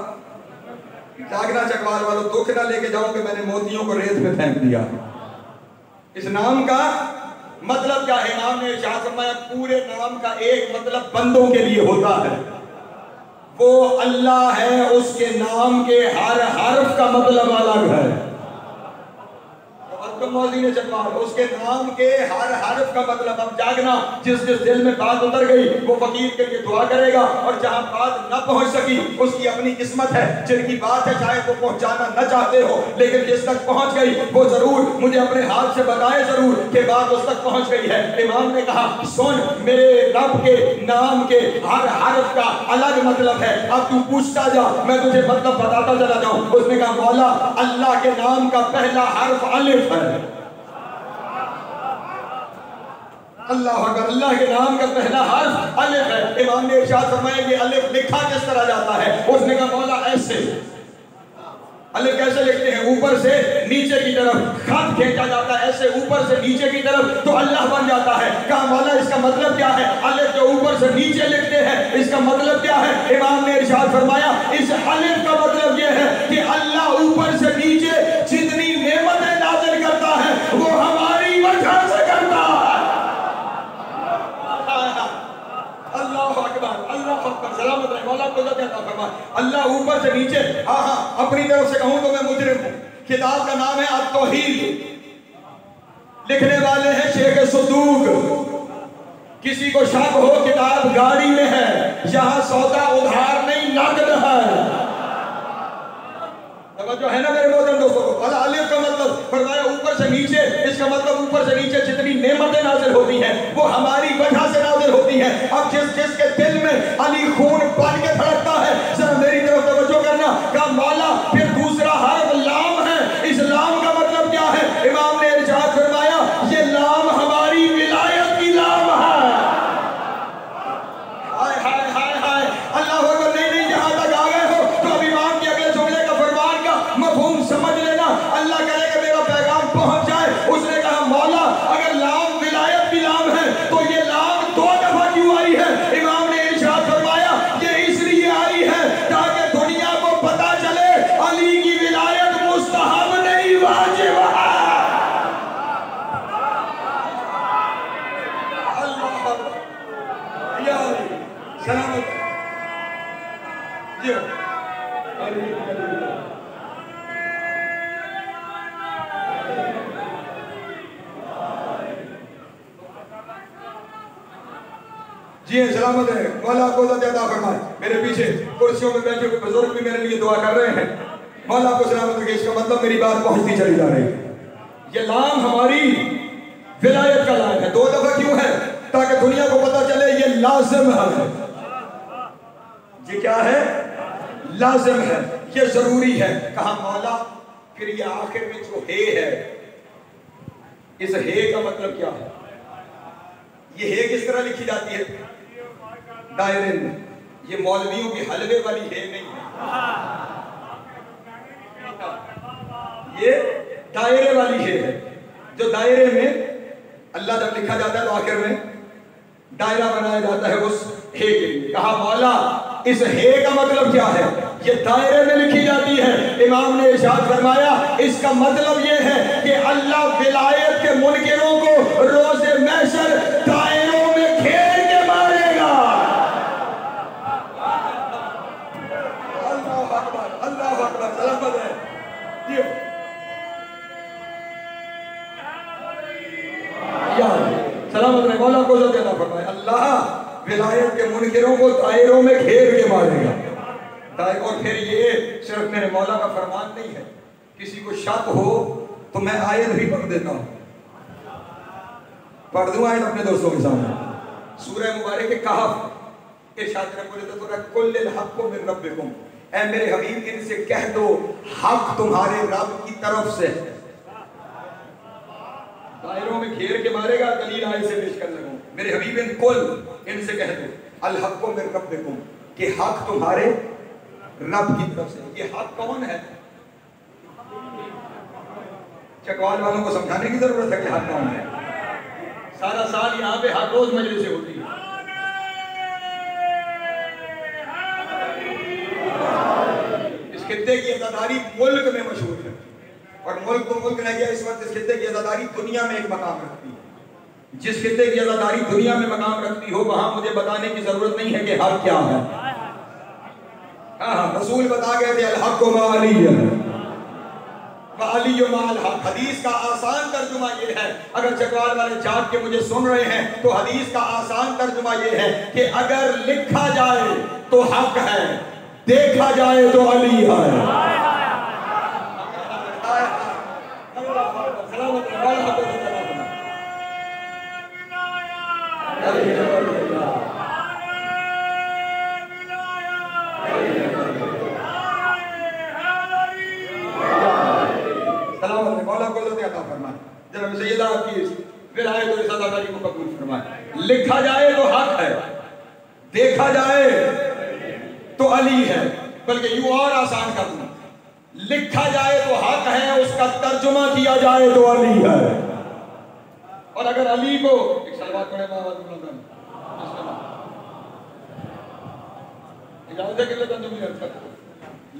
जागना चकवाल वालों दुख ना लेके जाओ कि मैंने मोतियों को रेत में फेंक दिया। इस नाम का मतलब क्या है? इमाम ने इरशाद फरमाया पूरे नाम का एक मतलब बंदों के लिए होता है, वो अल्लाह है। उसके नाम के हर हर्फ का मतलब अलग है। उसके नाम के हर हर्फ का मतलब। अब जागना, जिस जिस दिल में बात उतर गई वो फकीर के लिए दुआ करेगा, और जहां बात न पहुंच सकी उसकी अपनी किस्मत है। जिनकी बात है शायद वो पहुंचाना न चाहते हो, लेकिन जिस तक पहुंच गई वो जरूर मुझे अपने हाथ से बताए जरूर कि बात उस तक पहुंच गई है। इमाम ने कहा सुन, मेरे रब के नाम के हर हर्फ का अलग मतलब है। अब तू पूछता जा, मैं तुझे मतलब बताता चला जाऊं। उसने कहा मौला अल्लाह के नाम का पहला हर्फ अलिफ है। अल्लाह अकबर, अल्लाह के नाम का पहला हर्फ अलिफ है। इमाम ने इरशाद फरमाया कि अलिफ लिखा किस तरह जाता है? उसने कहा मौला ऐसे। अलिफ कैसे लिखते हैं? ऊपर से नीचे की तरफ खत खींचा जाता है, ऐसे ऊपर से नीचे की तरफ, तो अल्लाह बन जाता है। कहा मौला इसका मतलब क्या है? अलिफ जो ऊपर से नीचे लिखते हैं इसका मतलब क्या है? इमाम ने इरशाद फरमाया इस अलिफ का मतलब यह है कि अल्लाह ऊपर से नीचे जितनी नेमतें नाज़िल करता है वो हमारी वजह से करता है। अल्लाह अकबर, सलामत रहे, मौला को अता फरमाए। अल्लाह ऊपर से नीचे, हाँ अपनी तरफ से कहूं तो मैं मुजरिम हूं। किताब का नाम है अत-तौहीद, लिखने वाले हैं शेख सदूक। किसी को शक हो किताब गाड़ी में है, यहां सौदा उधार नहीं नकद है। जो है ना मेरे मोहतरम दोस्तों, अला अलिफ का मतलब फरमाया ऊपर से नीचे। इसका मतलब ऊपर से नीचे जितनी नेमतें नाज़िल होती हैं वो हमारी वजह से नाज़िल होती हैं। अब जिसके दिल में अली खून बन के धड़कता है, जरा मेरी तरफ तवज्जो करना। का मौला फिर दूसरा हर्फ लाम है। इस लाम का मतलब क्या है? इमाम ने इरशाद फरमाया ये लाम हमारी विलायत की लाम है। हाय हाय हाय हाय, अल्लाह अकबर। नहीं यहां तक आ गए हो तो अब इमाम के अगले जुमले का फरमान का मफहूम समझ लेना। अल्लाह करे कि मेरा पैगाम पहुंच जाए। उसने कहा मौला अगर लाम विलायत की लाम है तो ये लाम 2 दफा क्यों आई है? इमाम ने इरशाद फरमाया ये इसलिए आई है ताकि दुनिया को पता चले अली की विलायत मुस्तहब नहीं वाजिब है। अल्लाह सलामत। जी सलामत है, मौला आपको अता फरमाए। मेरे पीछे कुर्सियों में बैठे हुए बुजुर्ग भी मेरे लिए दुआ कर रहे हैं, मौला आपको सलामत रखे। इसका मतलब मेरी बात पहुंचती चली जा रही है। ये लाम हमारी विलायत का लाम है। 2 दफा क्यों है? ताकि दुनिया को पता चले ये लाजिम है। ये क्या है? लाजिम है, ये जरूरी है। कहा मौला फिर ये आखिर में जो है, इस हे का मतलब क्या है? ये हे किस तरह लिखी जाती है? दायरे में। ये मौलवियों की हलवे वाली हे नहीं है, ये दायरे वाली हे है। जो दायरे में अल्लाह जब लिखा जाता है तो आखिर में दायरा बनाया जाता है उस हे के लिए। कहा मौला इस हे का मतलब क्या है? ये दायरे में लिखी जाती है। इमाम ने इरशाद फरमाया इसका मतलब ये है कि अल्लाह विलायत के मुनकिरों को रोज़े महशर दायरों में घेर के मारेगा। अल्लाह अकबर, अल्लाह अकबर। सलामत है जी। सलामत रहे, मौला को ज़िंदा फरमाए। अल्लाह विलायत के मुनकिरों को दायरों में घेर के मारेगा। और फिर ये सिर्फ मेरे मौला का फरमान नहीं है, किसी को शक हो तो मैं आयत भी पढ़ देता हूँ। पढ़ दूँ आयत अपने दोस्तों के सामने। सूरह मुबारक के कहफ इरशाद कुल्लिल हक़्क़ु मिन रब्बिकुम, ऐ मेरे हबीब इनसे कह दो हक तुम्हारे रब की तरफ से। दायरों में घेर के मारेगा। दलील आयत से पेश कर लगूं। मेरे हबीब इन कुल इनसे कह दो अल हक़्क़ु मिन रब्बिकुम, कि हक तुम्हारे रब की तरफ से। ये हक कौन है? चकवाल वालों को समझाने की जरूरत है कि हक कौन है। सारा साल यहाँ पे हर रोज मजलिसें होती है। इस खित्ते की अदादारी मुल्क में मशहूर है, और मुल्क तो मुल्क रह गया इस वक्त। इस खित्ते की अदादारी दुनिया में एक मकाम रखती है। जिस खित्ते की अदादारी दुनिया में मकाम रखती हो वहां मुझे बताने की जरूरत नहीं है कि हक क्या है। हाँ, रसूल बता गए थे अल हक़्क़ु माल हक। हदीस का आसान तर्जुमा ये है, अगर चकवाल वाले जाग के मुझे सुन रहे हैं तो हदीस का आसान तर्जुमा ये है कि अगर लिखा जाए तो हक है, देखा जाए तो अली है। लिखा जाए तो हक है, देखा जाए तो अली है। बल्कि यूं और आसान कर दूं, लिखा जाए तो हक है, उसका तर्जुमा किया जाए तो अली है। और अगर अली को एक सलवात पढ़े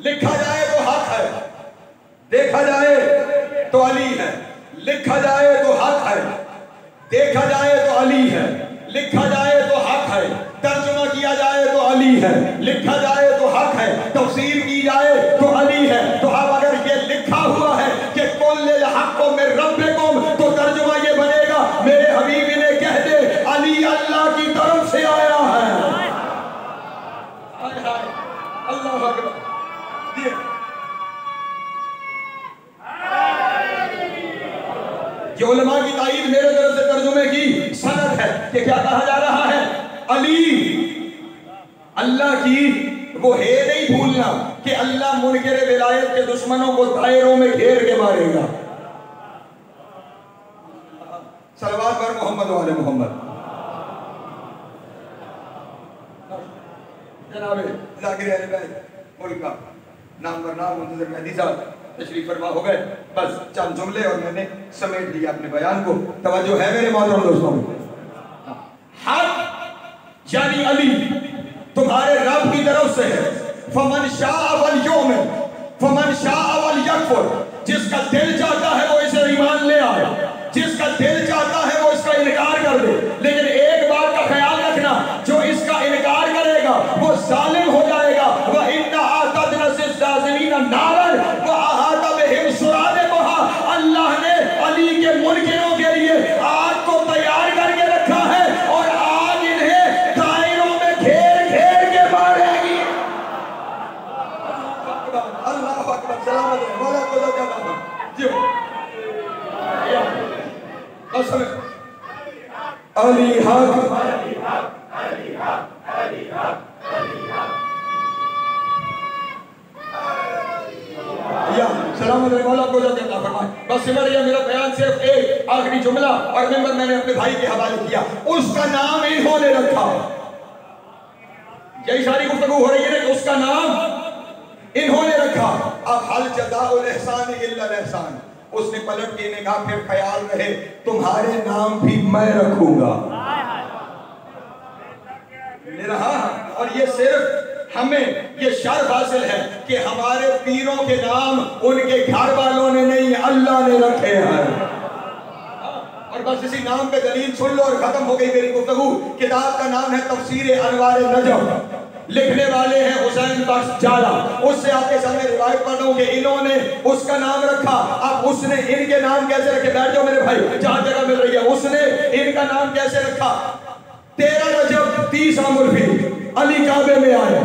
लिखा जाए तो हक है, देखा जाए तो अली है। लिखा जाए तो हक है, देखा जाए तो अली है। लिखा जाए तो हक है, तर्जुमा किया जाए तो अली है। लिखा जाए तो हक है, तफसीर की जाए तो अली है। तो अब अगर ये लिखा हुआ है कि कुल्लिल हक़्क़ु मिन रब्बिकुम, तो तर्जुमा ये बनेगा मेरे हबीब ने कह दे अली अल्लाह की तरफ से आया है। अल्लाह अकबर। ये उलमा की ताईद मेरे तरफ से तर्जुमे की सनद है कि क्या कहा जा रहा है? अली अल्लाह की वो है नहीं भूलना कि अल्लाह मुनकिर विलायत के दुश्मनों को दायरों में घेर के मारेगा। सलवात पर मोहम्मद वाले मोहम्मद। जनाबे जाकिर अहले बैत मुल्क का नाम पर नाम मुंतज़िर मेहदी साहब तशरीफ फरमा हो गए। बस चंद जुमले और मैंने समेट दिया अपने बयान को। तवज्जो है मेरे मोहतरम दोस्तों? हक यानी अली तुम्हारे रब की तरफ से है। फमन शाअ वलयुमिन फमन शाअ वलयकफुर, जिसका दिल चाहता है वो इसे ईमान ले आए, जिसका दिल चाहता है वो इसका इनकार कर दे। लेकिन एक बात का ख्याल रखना, जो इसका इनकार करेगा वो जालिम हो जाएगा। वह इन्ना अली हक। या सलामत मौला को जाके अल्लाह फरमाए। बस सिमर गया मेरा बयान, सिर्फ एक आखिरी जुमला और मेंबर मैंने अपने भाई के हवाले किया, उसका नाम इन्होंने रखा। यही सारी गुफ्तगू हो रही है कि उसका नाम इन्होंने रखा। अब हल जज़ाउल एहसान इल्लल एहसान, उसने पलट के ने कहा फिर ख्याल रहे तुम्हारे नाम भी मैं रखूंगा। और ये सिर्फ हमें ये शर्फ हासिल है कि हमारे पीरों के नाम उनके घर वालों ने नहीं, अल्लाह ने रखे हैं। और बस इसी नाम पे दलील सुन लो और खत्म हो गई मेरी गुफ्तगू। किताब का नाम है तफसीर अनवार नजम, लिखने वाले हैं हुसैन बख्श जाला। उससे आपके सामने रिवायत पढ़ रहा कि इन्होंने उसका नाम रखा। अब उसने इनके नाम कैसे रखे, बैठ जाओ मेरे भाई जहां जगह मिल रही है। उसने इनका नाम कैसे रखा, 13 रजब 30 आमुल अली काबे में आए,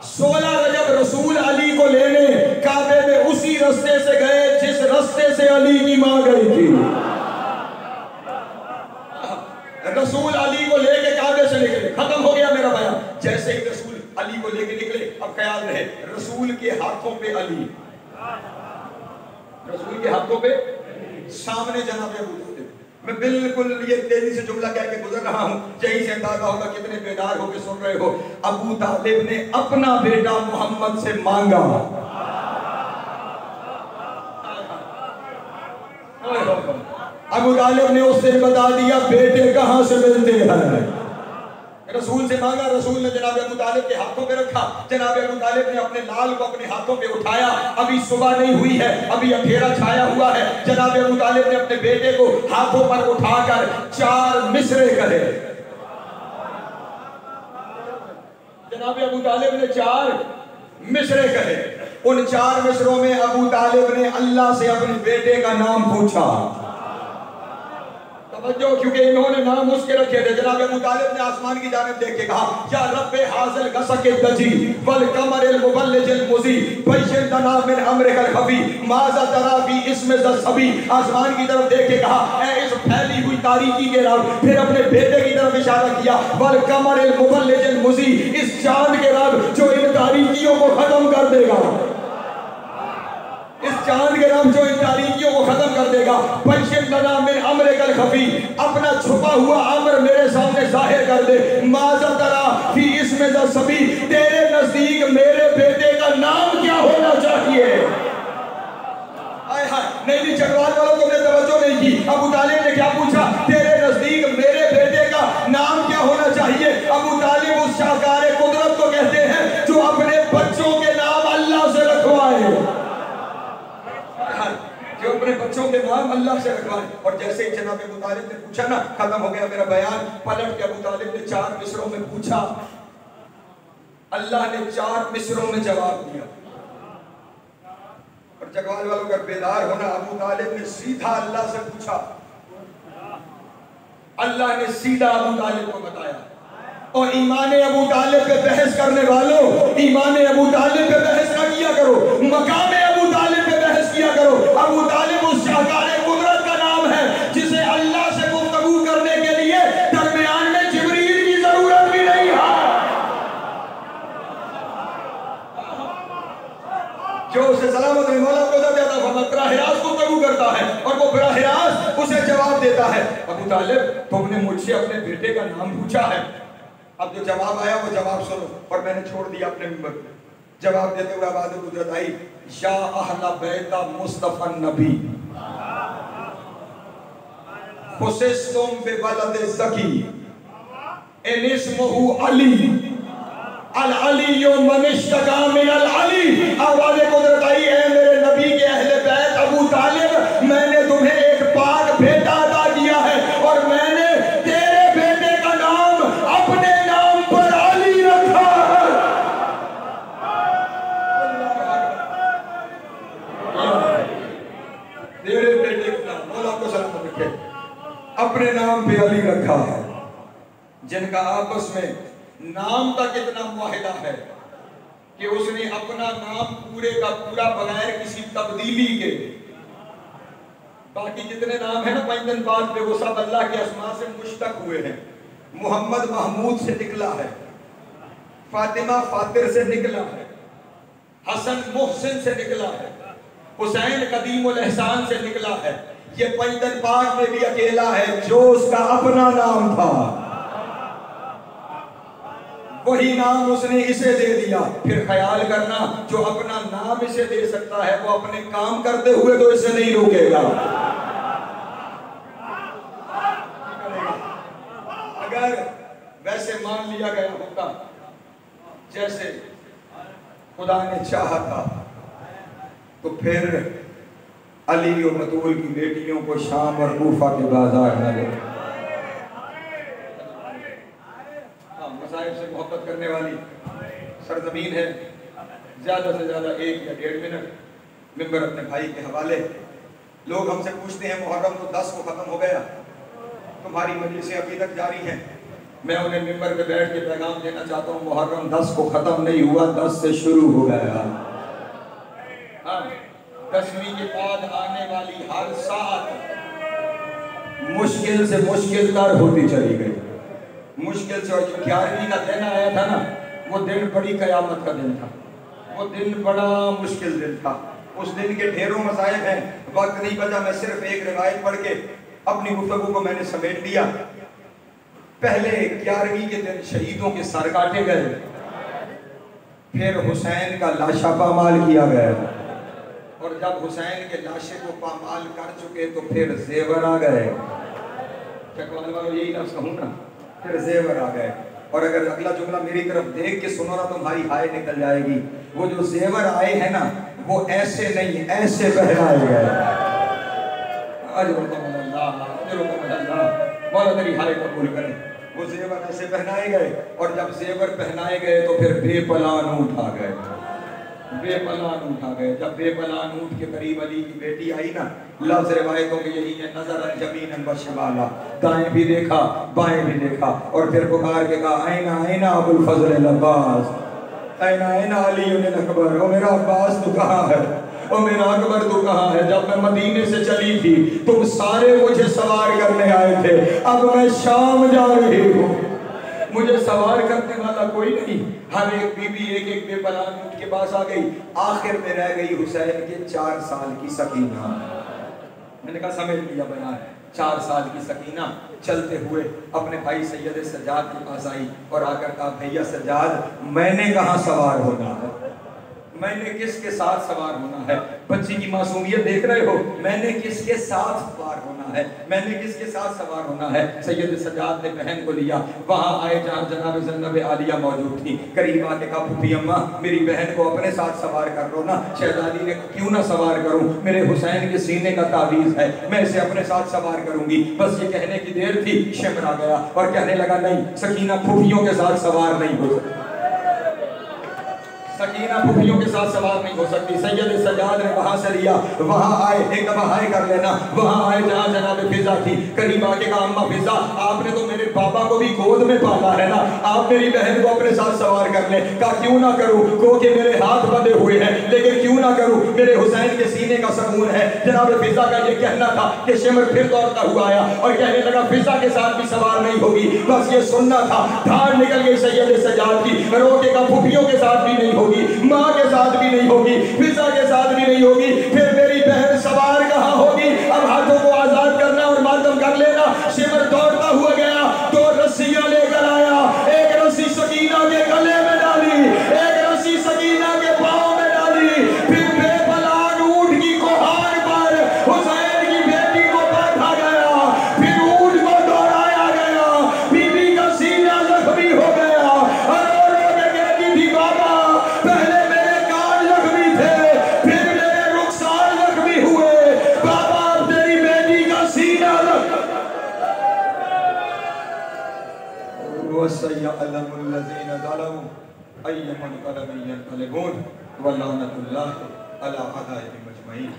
16 रजब रसूल अली को लेने काबे में उसी रास्ते से गए जिस रास्ते से अली की मां गई थी। रसूल अली को लेके काबे से निकले, खत्म हो गया मेरा बयान। जैसे ही रसूल अली को लेके निकले, अब ख्याल रहे रसूल के हाथों पे अली, रसूल के हाथों पे सामने जनाब अबू तालिब। मैं बिल्कुल ये तेजी से जुमला कह के गुजर रहा हूं, यही से अंदाजा होगा कितने बेदार होके सुन रहे हो। अबू तालिब ने अपना बेटा मोहम्मद से मांगा। अबू तालिब ने उससे बता दिया बेटे कहां से मिलते हैं। रसूल से मांगा, रसूल ने जनाब अबू तालिब के हाथों पे रखा। जनाब अबू तालिब ने अपने लाल को अपने हाथों पे उठाया। अभी सुबह नहीं हुई है, अभी अंधेरा छाया हुआ है। जनाब अबू तालिब ने अपने बेटे को हाथों पर उठाकर 4 मिसरे करे। जनाब अबू तालिब ने 4 मिसरे कहे। उन 4 मिसरों में अबू तालिब ने अल्लाह से अपने बेटे का नाम पूछा। क्योंकि इन्होंने नाम उसके रखे थे। जनाब अबू तालिब ने आसमान की जानिब देख के कहा, या रब्बे हाज़िल गसके दजी वल कमरिल मुबल्लिजिल मुज़ी बैशिर लना मिन अम्रिकल खफी माज़ा तरा फी इसमें ज़सबी। आसमान की तरफ देख के कहा, ऐ इस फैली हुई तारीकी के रब। फिर अपने बेटे की तरफ इशारा किया, वल कमरिल मुबल्लिजिल मुज़ी, इस चांद के रब जो इन तारीकियों को खत्म कर देगा, इस चांद के रब जो इन तारीकियों को खत्म कर देगा। बैशिर लना मिन अम्रिकल खफी, अपना छुपा हुआ अमर मेरे सामने जाहिर कर दे। माज़ा तरा फी इसमें ज़सबी, तेरे नजदीक मेरे बेटे का नाम क्या होना चाहिए। नहीं चकवाल वालों, तुमने तवज्जो नहीं की। अबू तालिब ने क्या पूछा, तेरे नजदीक मेरे बेटे का नाम क्या होना चाहिए। अबू तालिब उस शाहकार कुदरत को कहते हैं जो अपने बच्चों के नाम अल्लाह से रखवाए, जो अपने बच्चों के नाम अल्लाह से रखवाए। और जैसे ही जनाब अबू तालिब ने पूछा ना, खत्म हो गया मेरा बयान। पलट के अबू तालिब ने 4 मिसरों में पूछा, अल्लाह ने 4 मिसरों में जवाब दिया। और जगवाल वालों का बेदार होना, अबू तालिब ने सीधा अल्लाह से पूछा, अल्लाह ने सीधा अबू तालिब को बताया। और ईमान अबू तालिब पे बहस करने वालों, ईमान अबू तालिब पे बहस ना किया करो, मकाम अबू तालिब पे बहस किया करो। अबू तालिब उस शाहकार कुदरत का नाम है जिसे अल्लाह से गुफ्तगू करने के लिए दरमियान में जिब्रील की जरूरत भी नहीं है, जो उसे सलामत मौला को बराह रास्त गुफ्तगू करता है और वो बराह रास्त उसे जवाब देता है। अबू तालिब, तुमने मुझसे अपने बेटे का नाम पूछा है, अब जो जवाब आया वो जवाब सुनो। और मैंने छोड़ दिया अपने मिंबर पे। जवाब देते हुए आवाज़ कुदरत आई, या अहला बैता मुस्तफा नबी खुसिस्तुम बिवलद ज़की इन इस्मुहु अली अल अली मन इश्तका मिन अल अली। आवाज़ कुदरत आई, है मेरे नबी के अहले बैत अबू तालिब, मैंने तुम्हें एक पाक बेटा अता किया है और मैंने तेरे बेटे का नाम अपने नाम पर अली रखा है। तेरे बेटे का नाम, मौला को सलामत रखे, अपने नाम पे अली रखा है, जिनका आपस में नाम का कितना मुआहिदा है कि उसने अपना नाम पूरे का पूरा बगैर किसी तब्दीली के बाकी जितने नाम है ना पैंतन बाद पे, वो सब अल्लाह के अस्मा से मुश्तक हुए हैं। मोहम्मद महमूद से निकला है, फातिमा फातिर से निकला है, हसन मोहसिन से निकला है, हुसैन कदीमुल एहसान से निकला है। ये पैंतन पाक में भी अकेला है जो उसका अपना नाम था, वही नाम उसने इसे दे दिया। फिर ख्याल करना, जो अपना नाम इसे दे सकता है वो अपने काम करते हुए तो इसे नहीं रोकेगा। अगर वैसे मान लिया गया होता जैसे खुदा ने चाहा था, तो फिर अली और बतूल की बेटियों को शाम और कूफा के बाजार न ले। मसाइब से मोहब्बत करने वाली सरजमीन है। ज़्यादा से ज़्यादा 1 या 1.5 मिनट मिंबर अपने भाई के हवाले। लोग हमसे पूछते हैं मुहर्रम तो 10 को ख़त्म हो गया, तुम्हारी मजलिसें अभी तक जारी हैं। मैं उन्हें मिंबर पे बैठ के पैगाम देना चाहता हूँ, मुहर्रम 10 को ख़त्म नहीं हुआ, 10 से शुरू हो गया। हाँ, 10वीं के बाद आने वाली हर साल मुश्किल से मुश्किल तर होती चली गई, मुश्किल से। और जो 11वीं का दिन आया था ना, वो दिन बड़ी कयामत का दिन था, वो दिन बड़ा मुश्किल दिन था। उस दिन के ढेरों मसाइब हैं, वक्त नहीं बचा। मैं सिर्फ एक रिवायत पढ़ के अपनी गुफ्तगू को मैंने समेट लिया। पहले 11वीं के दिन शहीदों के सर काटे गए, फिर हुसैन का लाशा पामाल किया गया, और जब हुसैन के लाशे को पामाल कर चुके तो फिर जेवर आ गए। यही लफ्ज़ कहूँ ना, फिर जेवर आ गए। और अगर अगला जुमला मेरी तरफ देख के सुनो ना, तुम्हारी हाय निकल जाएगी। वो जो जेवर आए हैं ना, वो ऐसे नहीं, ऐसे पहनाए गए। मौला तेरी हाय कबूल करे। वो जेवर ऐसे पहनाए गए, और जब जेवर पहनाए गए तो फिर बेपलान ऊँट आ गए, बेपलान ऊँट आ गए। जब बेपलान ऊँट के करीब अली की बेटी आई ना, लफ्ज़ रिवायतों के यही है, नज़र जमीन बशमाला, दाएं भी देखा बाएं भी देखा, और फिर पुकार के कहा आइना आइना अबुल फजल अब्बास, आइना आइना अली अकबर। ओ मेरा अब्बास तू कहाँ है, ओ मेरा अकबर तू कहाँ है। जब मैं मदीने से चली थी तुम सारे मुझे सवार करने आए थे, अब मैं शाम जा रही हूँ, मुझे सवार करने वाला कोई नहीं। हर एक बीबी एक एक बेपनाह ऊँट के पास आ गई। आखिर में रह गई हुसैन के 4 साल की सकीना। मैंने कहा समझ लिया बयान, 4 साल की सकीना चलते हुए अपने भाई सैयद सज्जाद के पास आई और आकर कहा भैया सज्जाद, मैंने कहाँ सवार होना है, मैंने किसके साथ सवार होना है। बच्ची की मासूमियत देख रहे हो, मैंने किसके साथ सवार होना है, मैंने किसके साथ सवार होना है। सैयद सज्जाद ने बहन को लिया, वहां आए जहां जनाब ज़ैनब आलिया मौजूद थी। करीब आके कहा फूफी अम्मा मेरी बहन को अपने साथ सवार कर लो ना। शहजादी ने क्यों ना सवार करूं, मेरे हुसैन के सीने का तावीज़ है, मैं इसे अपने साथ सवार करूंगी। बस ये कहने की देर थी, शिमर आ गया और कहने लगा नहीं, सकीना फूफियों के साथ सवार नहीं हो सकती, सकीना फूफियों के साथ सवार नहीं हो सकती। सैयद सज्जाद ने वहां से लिया, वहां आए, एक दफा हाय कर लेना, वहां आए जहां जनाब फिजा थी। करीब आके कहा अम्मा फिजा, आपने तो मेरे पापा को भी गोद में पाला है ना, आप मेरी बहन को अपने साथ सवार कर ले। कहा क्यों ना करूं, क्योंकि मेरे हाथ बंधे हुए हैं, लेकिन क्यों ना करूं, मेरे हुसैन के सीने का सुकून है। जनाब फिजा का ये कहना था कि शिमर फिर दौड़ता हुआ आया और कहने लगा फिजा के साथ भी सवार नहीं होगी, बस ये सुनना था। धार निकल गई सैयद सज्जाद की, रोके का फूफियों के साथ भी नहीं होगी, माँ के साथ भी नहीं होगी, फिजा के साथ भी नहीं होगी, फिर मेरी बहन सवार कहाँ होगी। अब हाथों को आजाद करना और मातम कर लेना। शिमर दौड़ता हुआ गया, 2 रस्सियां लेकर आया, एक रस्सी सकीना के गले में डाली, एक रस्सी सकीना के पाँव में डाली, फिर बेपलान ऊँट की कोहार पर हुसैन की बेटी को बैठा गया, फिर ऊँट को दौड़ाया गया, बीबी का सीना जख्मी हो गया। वसयअलमुल्लज़ीना ज़लमू अय्युल क़लबin यन्क़लिबून व लानतुल्लाहि अला अदाइहिम अजमईन।